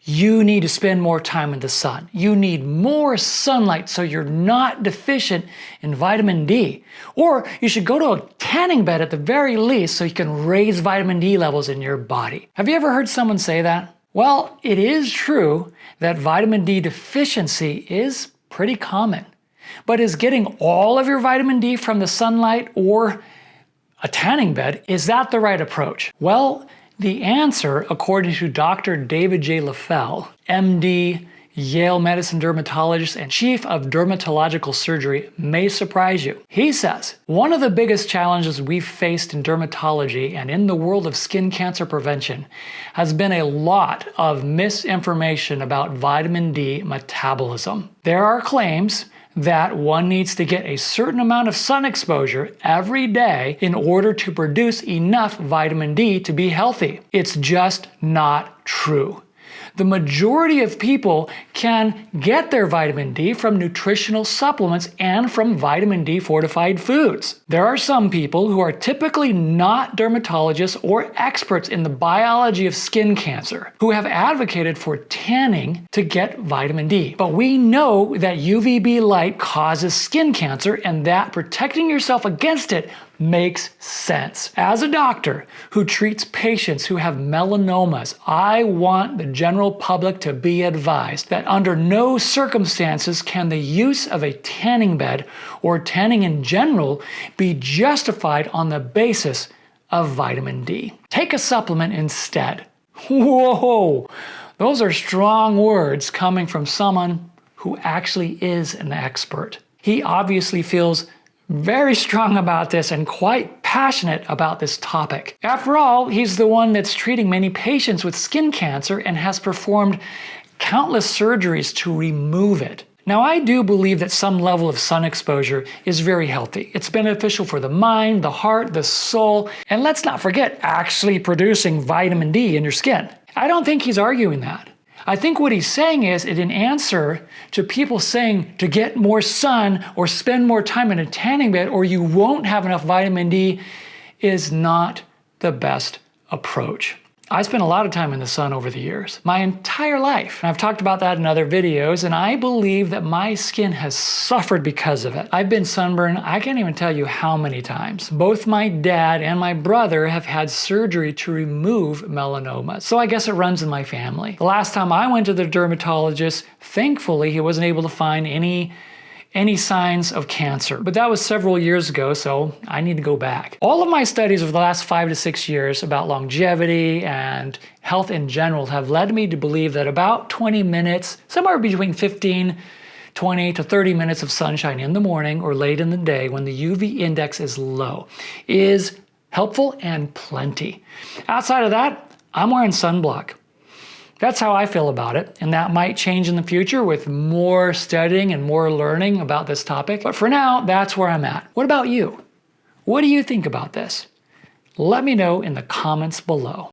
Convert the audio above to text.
you need to spend more time in the sun. You need more sunlight so you're not deficient in vitamin D. Or you should go to a tanning bed at the very least so you can raise vitamin D levels in your body. Have you ever heard someone say that? Well, it is true that vitamin D deficiency is pretty common. But is getting all of your vitamin D from the sunlight or a tanning bed, is that the right approach? Well, the answer, according to Dr. David J. LaFell, MD, Yale medicine dermatologist and chief of dermatological surgery, may surprise you. He says, one of the biggest challenges we've faced in dermatology and in the world of skin cancer prevention has been a lot of misinformation about vitamin D metabolism. There are claims that one needs to get a certain amount of sun exposure every day in order to produce enough vitamin D to be healthy. It's just not true. The majority of people can get their vitamin D from nutritional supplements and from vitamin D fortified foods. There are some people who are typically not dermatologists or experts in the biology of skin cancer who have advocated for tanning to get vitamin D. But we know that UVB light causes skin cancer and that protecting yourself against it makes sense. As a doctor who treats patients who have melanomas, I want the general public to be advised that under no circumstances can the use of a tanning bed or tanning in general be justified on the basis of vitamin D. Take a supplement instead. Whoa, those are strong words coming from someone who actually is an expert. He obviously feels very strong about this and quite passionate about this topic. After all, he's the one that's treating many patients with skin cancer and has performed countless surgeries to remove it. Now, I do believe that some level of sun exposure is very healthy. It's beneficial for the mind, the heart, the soul, and let's not forget actually producing vitamin D in your skin. I don't think he's arguing that. I think what he's saying is, in answer to people saying to get more sun or spend more time in a tanning bed or you won't have enough vitamin D, is not the best approach. I spent a lot of time in the sun over the years, my entire life. And I've talked about that in other videos, and I believe that my skin has suffered because of it. I've been sunburned, I can't even tell you how many times. Both my dad and my brother have had surgery to remove melanoma, so I guess it runs in my family. The last time I went to the dermatologist, thankfully he wasn't able to find any signs of cancer. But that was several years ago, so I need to go back. All of my studies over the last 5 to 6 years about longevity and health in general have led me to believe that about 20 minutes, somewhere between 20 to 30 minutes of sunshine in the morning or late in the day when the UV index is low is helpful and plenty. Outside of that, I'm wearing sunblock. That's how I feel about it, and that might change in the future with more studying and more learning about this topic. But for now, that's where I'm at. What about you? What do you think about this? Let me know in the comments below.